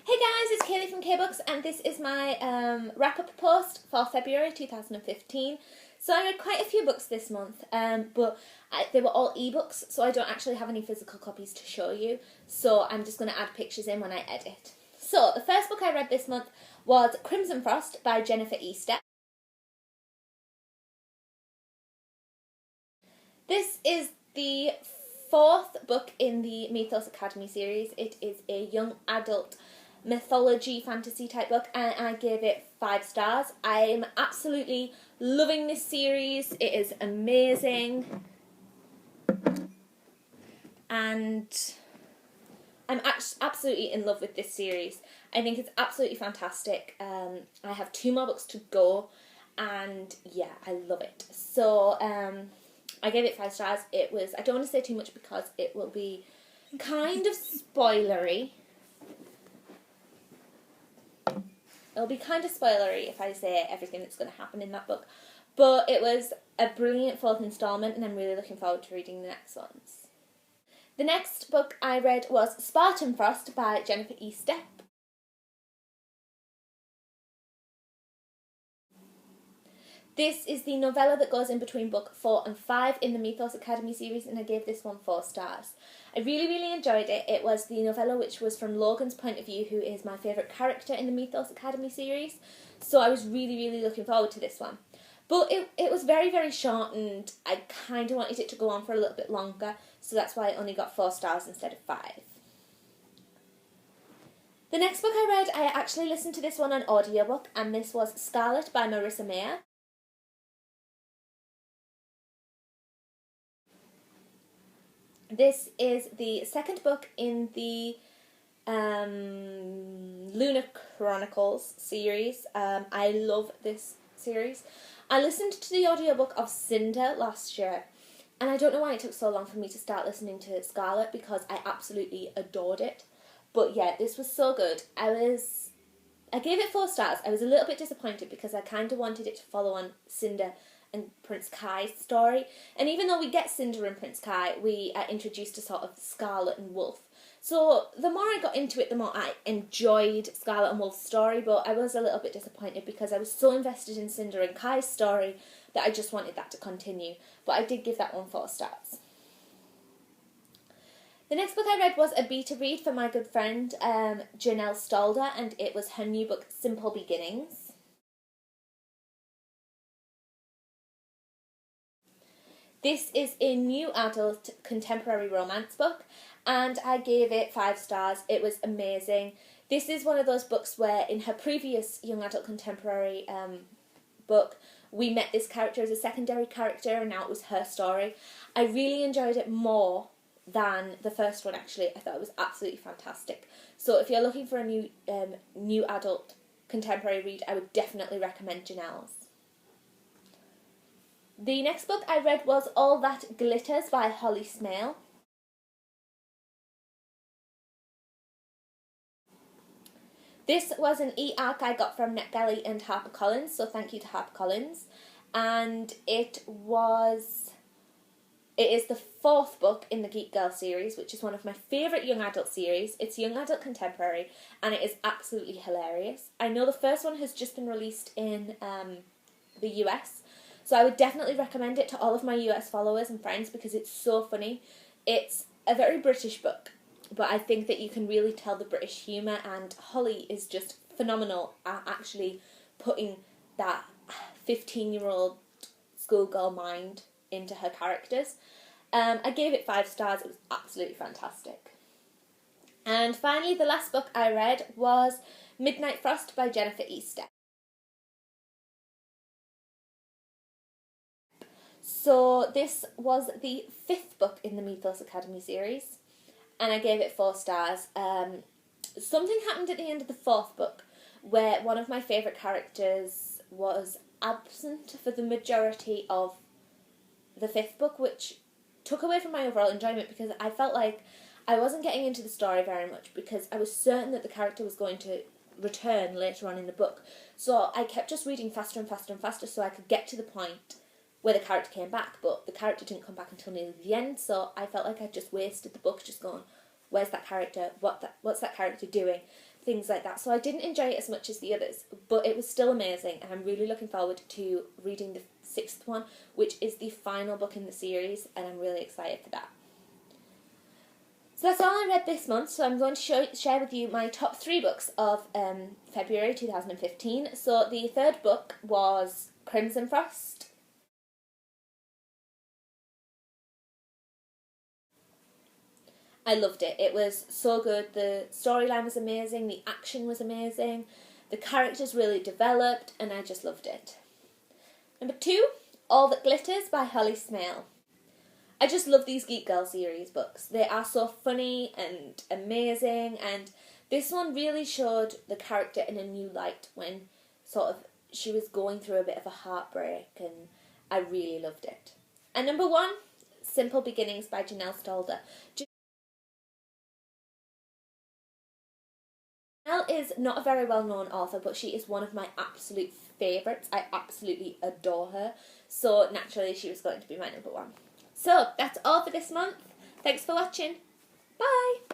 Hey guys, it's Kaylee from K-Books and this is my wrap-up post for February 2015. So I read quite a few books this month, but they were all ebooks, so I don't actually have any physical copies to show you. So I'm just going to add pictures in when I edit. So the first book I read this month was Crimson Frost by Jennifer Easter. This is the fourth book in the Mythos Academy series. It is a young adult mythology fantasy type book and I gave it 5 stars. I'm absolutely loving this series. It is amazing and I'm absolutely in love with this series. I think it's absolutely fantastic. I have 2 more books to go and yeah, I love it. So I gave it 5 stars. I don't want to say too much because it will be kind of spoilery. It'll be kind of spoilery if I say everything that's going to happen in that book. But it was a brilliant 4th instalment and I'm really looking forward to reading the next ones. The next book I read was Spartan Frost by Jennifer Easter. This is the novella that goes in between book 4 and 5 in the Mythos Academy series and I gave this one 4 stars. I really enjoyed it. It was the novella which was from Logan's point of view, who is my favourite character in the Mythos Academy series. So I was really looking forward to this one. But it was very short and I kind of wanted it to go on for a little bit longer, so that's why I only got 4 stars instead of 5. The next book I read, I actually listened to this one on audiobook, and this was Scarlet by Marissa Meyer. This is the second book in the Lunar Chronicles series. I love this series. I listened to the audiobook of Cinder last year, and I don't know why it took so long for me to start listening to Scarlet because I absolutely adored it. But yeah, this was so good. I gave it 4 stars. I was a little bit disappointed because I kind of wanted it to follow on Cinder and Prince Kai's story, and even though we get Cinder and Prince Kai, we are introduced to sort of Scarlet and Wolf. So the more I got into it, the more I enjoyed Scarlet and Wolf's story, but I was a little bit disappointed because I was so invested in Cinder and Kai's story that I just wanted that to continue. But I did give that one 4 stars. The next book I read was a beta read for my good friend Janelle Stalder, and it was her new book Simple Beginnings. This is a new adult contemporary romance book and I gave it 5 stars. It was amazing. This is one of those books where in her previous young adult contemporary book we met this character as a secondary character and now it was her story. I really enjoyed it more than the first one actually. I thought it was absolutely fantastic. So if you're looking for a new adult contemporary read, I would definitely recommend Janelle's. The next book I read was All That Glitters by Holly Smale. This was an e-arc I got from NetGalley and HarperCollins, so thank you to HarperCollins. And it is the 4th book in the Geek Girl series, which is one of my favourite young adult series. It's young adult contemporary and it is absolutely hilarious. I know the first one has just been released in the US, so I would definitely recommend it to all of my US followers and friends because it's so funny. It's a very British book, but I think that you can really tell the British humour, and Holly is just phenomenal at actually putting that 15-year-old schoolgirl mind into her characters. I gave it 5 stars. It was absolutely fantastic. And finally, the last book I read was Midnight Frost by Jennifer Easter. So this was the 5th book in the Mythos Academy series, and I gave it 4 stars. Something happened at the end of the 4th book where one of my favourite characters was absent for the majority of the 5th book, which took away from my overall enjoyment because I felt like I wasn't getting into the story very much because I was certain that the character was going to return later on in the book. So I kept just reading faster and faster so I could get to the point where the character came back, but the character didn't come back until nearly the end, so I felt like I'd just wasted the book just going, where's that character? What's that character doing? things like that. So I didn't enjoy it as much as the others, but it was still amazing, and I'm really looking forward to reading the 6th one, which is the final book in the series, and I'm really excited for that. So that's all I read this month, so I'm going to share with you my top 3 books of February 2015. So the third book was Crimson Frost. I loved it. It was so good. The storyline was amazing, the action was amazing, the characters really developed, and I just loved it. Number 2, All That Glitters by Holly Smale. I just love these Geek Girl series books. They are so funny and amazing, and this one really showed the character in a new light when sort of she was going through a bit of a heartbreak, and I really loved it. And number 1, Simple Beginnings by Janelle Stalder. Janelle is not a very well-known author, but she is one of my absolute favourites. I absolutely adore her, so naturally she was going to be my number 1. So, that's all for this month. Thanks for watching. Bye!